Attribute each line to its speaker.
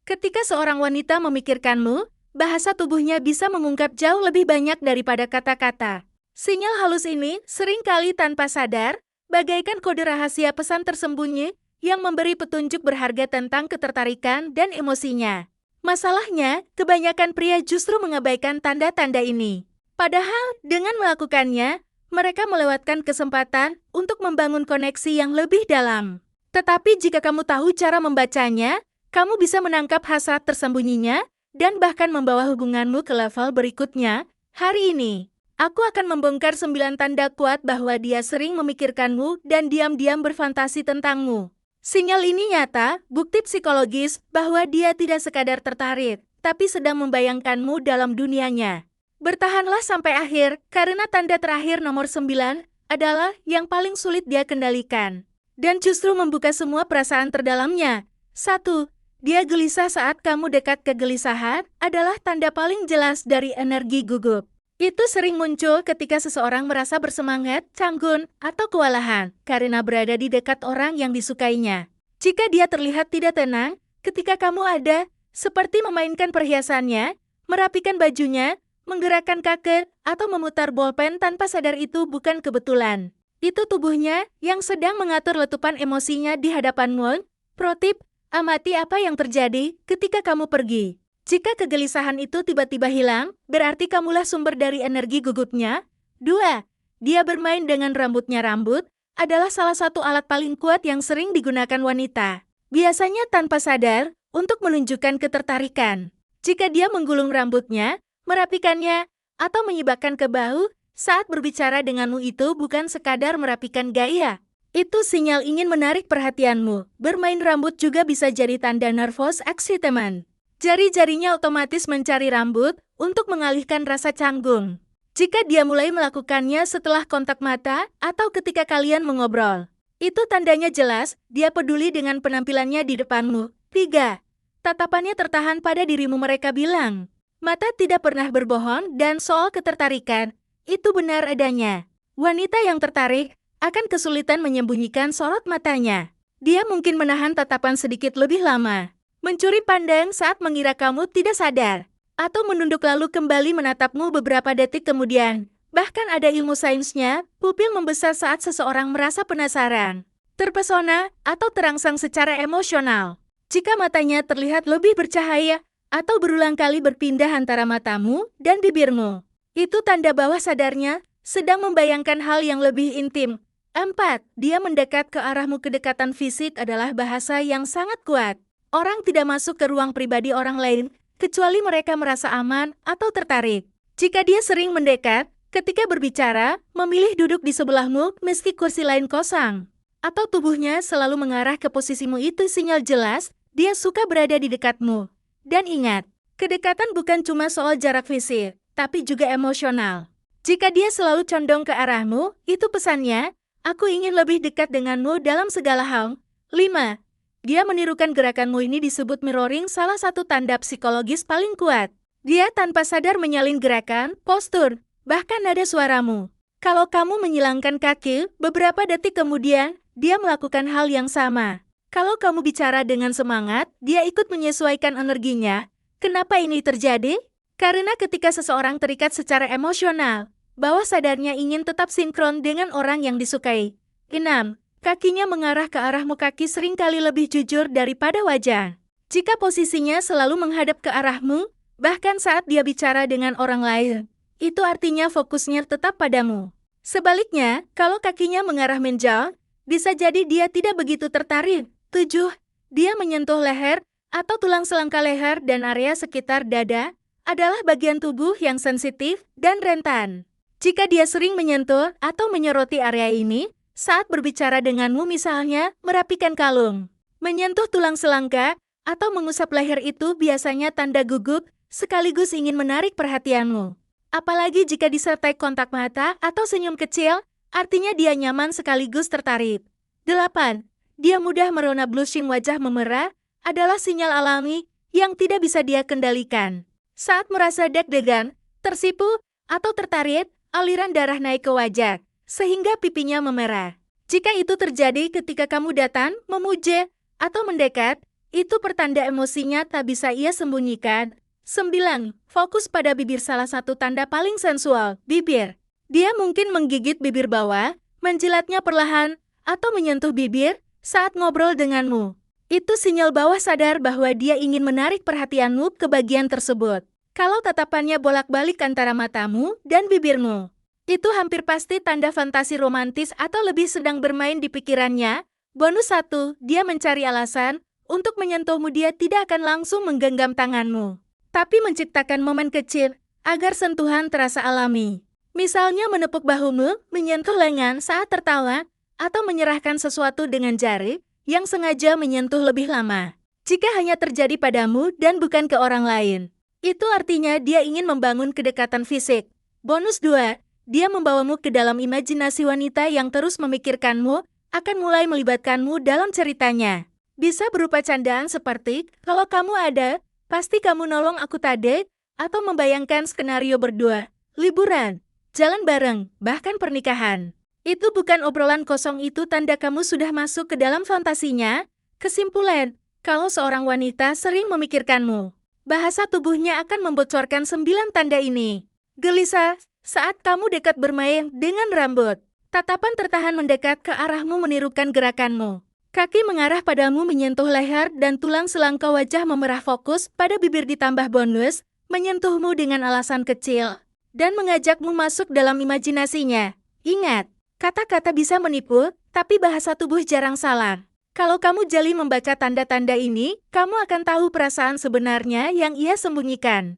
Speaker 1: Ketika seorang wanita memikirkanmu, bahasa tubuhnya bisa mengungkap jauh lebih banyak daripada kata-kata. Sinyal halus ini seringkali tanpa sadar, bagaikan kode rahasia pesan tersembunyi yang memberi petunjuk berharga tentang ketertarikan dan emosinya. Masalahnya, kebanyakan pria justru mengabaikan tanda-tanda ini. Padahal, dengan melakukannya, mereka melewatkan kesempatan untuk membangun koneksi yang lebih dalam. Tetapi jika kamu tahu cara membacanya, kamu bisa menangkap hasrat tersembunyinya dan bahkan membawa hubunganmu ke level berikutnya. Hari ini, aku akan membongkar 9 tanda kuat bahwa dia sering memikirkanmu dan diam-diam berfantasi tentangmu. Sinyal ini nyata, bukti psikologis bahwa dia tidak sekadar tertarik, tapi sedang membayangkanmu dalam dunianya. Bertahanlah sampai akhir, karena tanda terakhir nomor 9 adalah yang paling sulit dia kendalikan. Dan justru membuka semua perasaan terdalamnya. 1. Dia gelisah saat kamu dekat. Kegelisahan adalah tanda paling jelas dari energi gugup. Itu sering muncul ketika seseorang merasa bersemangat, canggung, atau kewalahan karena berada di dekat orang yang disukainya. Jika dia terlihat tidak tenang, ketika kamu ada, seperti memainkan perhiasannya, merapikan bajunya, menggerakkan kaki, atau memutar bolpen tanpa sadar, itu bukan kebetulan. Itu tubuhnya yang sedang mengatur letupan emosinya di hadapanmu. Pro tip, amati apa yang terjadi ketika kamu pergi. Jika kegelisahan itu tiba-tiba hilang, berarti kamulah sumber dari energi gugupnya. 2. Dia bermain dengan rambutnya. Rambut adalah salah satu alat paling kuat yang sering digunakan wanita. Biasanya tanpa sadar, untuk menunjukkan ketertarikan. Jika dia menggulung rambutnya, merapikannya, atau menyibakkan ke bahu, saat berbicara denganmu itu bukan sekadar merapikan gaya. Itu sinyal ingin menarik perhatianmu. Bermain rambut juga bisa jadi tanda nervous excitement. Jari-jarinya otomatis mencari rambut untuk mengalihkan rasa canggung. Jika dia mulai melakukannya setelah kontak mata atau ketika kalian mengobrol, itu tandanya jelas dia peduli dengan penampilannya di depanmu. 3. Tatapannya tertahan pada dirimu. Mereka bilang, mata tidak pernah berbohong dan soal ketertarikan, itu benar adanya. Wanita yang tertarik akan kesulitan menyembunyikan sorot matanya. Dia mungkin menahan tatapan sedikit lebih lama, mencuri pandang saat mengira kamu tidak sadar, atau menunduk lalu kembali menatapmu beberapa detik kemudian. Bahkan ada ilmu sainsnya, pupil membesar saat seseorang merasa penasaran, terpesona, atau terangsang secara emosional. Jika matanya terlihat lebih bercahaya, atau berulang kali berpindah antara matamu dan bibirmu, itu tanda bawah sadarnya sedang membayangkan hal yang lebih intim. 4. Dia mendekat ke arahmu. Kedekatan fisik adalah bahasa yang sangat kuat. Orang tidak masuk ke ruang pribadi orang lain, kecuali mereka merasa aman atau tertarik. Jika dia sering mendekat, ketika berbicara, memilih duduk di sebelahmu meski kursi lain kosong, atau tubuhnya selalu mengarah ke posisimu, itu sinyal jelas dia suka berada di dekatmu. Dan ingat, kedekatan bukan cuma soal jarak fisik, tapi juga emosional. Jika dia selalu condong ke arahmu, itu pesannya, aku ingin lebih dekat denganmu dalam segala hal. 5. Dia menirukan gerakanmu. Ini disebut mirroring, salah satu tanda psikologis paling kuat. Dia tanpa sadar menyalin gerakan, postur, bahkan nada suaramu. Kalau kamu menyilangkan kaki, beberapa detik kemudian, dia melakukan hal yang sama. Kalau kamu bicara dengan semangat, dia ikut menyesuaikan energinya. Kenapa ini terjadi? Karena ketika seseorang terikat secara emosional, bawah sadarnya ingin tetap sinkron dengan orang yang disukai. 6. Kakinya mengarah ke arahmu. Kaki seringkali lebih jujur daripada wajah. Jika posisinya selalu menghadap ke arahmu, bahkan saat dia bicara dengan orang lain, itu artinya fokusnya tetap padamu. Sebaliknya, kalau kakinya mengarah menjauh, bisa jadi dia tidak begitu tertarik. 7. Dia menyentuh leher atau tulang selangka. Leher dan area sekitar dada adalah bagian tubuh yang sensitif dan rentan. Jika dia sering menyentuh atau menyoroti area ini, saat berbicara denganmu, misalnya merapikan kalung, menyentuh tulang selangka, atau mengusap leher, itu biasanya tanda gugup sekaligus ingin menarik perhatianmu. Apalagi jika disertai kontak mata atau senyum kecil, artinya dia nyaman sekaligus tertarik. 8. Dia mudah merona. Blushing, wajah memerah, adalah sinyal alami yang tidak bisa dia kendalikan. Saat merasa deg-degan, tersipu, atau tertarik, aliran darah naik ke wajah, sehingga pipinya memerah. Jika itu terjadi ketika kamu datang, memuja, atau mendekat, Itu pertanda emosinya tak bisa ia sembunyikan. 9. Fokus pada bibir. Salah satu tanda paling sensual, bibir. Dia mungkin menggigit bibir bawah, menjilatnya perlahan, atau menyentuh bibir saat ngobrol denganmu. Itu sinyal bawah sadar bahwa dia ingin menarik perhatianmu ke bagian tersebut. Kalau tatapannya bolak-balik antara matamu dan bibirmu, itu hampir pasti tanda fantasi romantis atau lebih sedang bermain di pikirannya. Bonus 1, dia mencari alasan untuk menyentuhmu. Dia tidak akan langsung menggenggam tanganmu, tapi menciptakan momen kecil agar sentuhan terasa alami. Misalnya menepuk bahumu, menyentuh lengan saat tertawa, atau menyerahkan sesuatu dengan jari yang sengaja menyentuh lebih lama. Jika hanya terjadi padamu dan bukan ke orang lain, itu artinya dia ingin membangun kedekatan fisik. Bonus 2, dia membawamu ke dalam imajinasi wanita yang terus memikirkanmu, akan mulai melibatkanmu dalam ceritanya. Bisa berupa candaan seperti, kalau kamu ada, pasti kamu nolong aku tadi, atau membayangkan skenario berdua, liburan, jalan bareng, bahkan pernikahan. Itu bukan obrolan kosong, itu tanda kamu sudah masuk ke dalam fantasinya. Kesimpulan, kalau seorang wanita sering memikirkanmu, bahasa tubuhnya akan membocorkan 9 tanda ini. Gelisah, saat kamu dekat bermain dengan rambut. Tatapan tertahan mendekat ke arahmu menirukan gerakanmu. Kaki mengarah padamu menyentuh leher dan tulang selangkau wajah memerah. Fokus pada bibir ditambah bonus, menyentuhmu dengan alasan kecil, dan mengajakmu masuk dalam imajinasinya. Ingat, kata-kata bisa menipu, tapi bahasa tubuh jarang salah. Kalau kamu jeli membaca tanda-tanda ini, kamu akan tahu perasaan sebenarnya yang ia sembunyikan.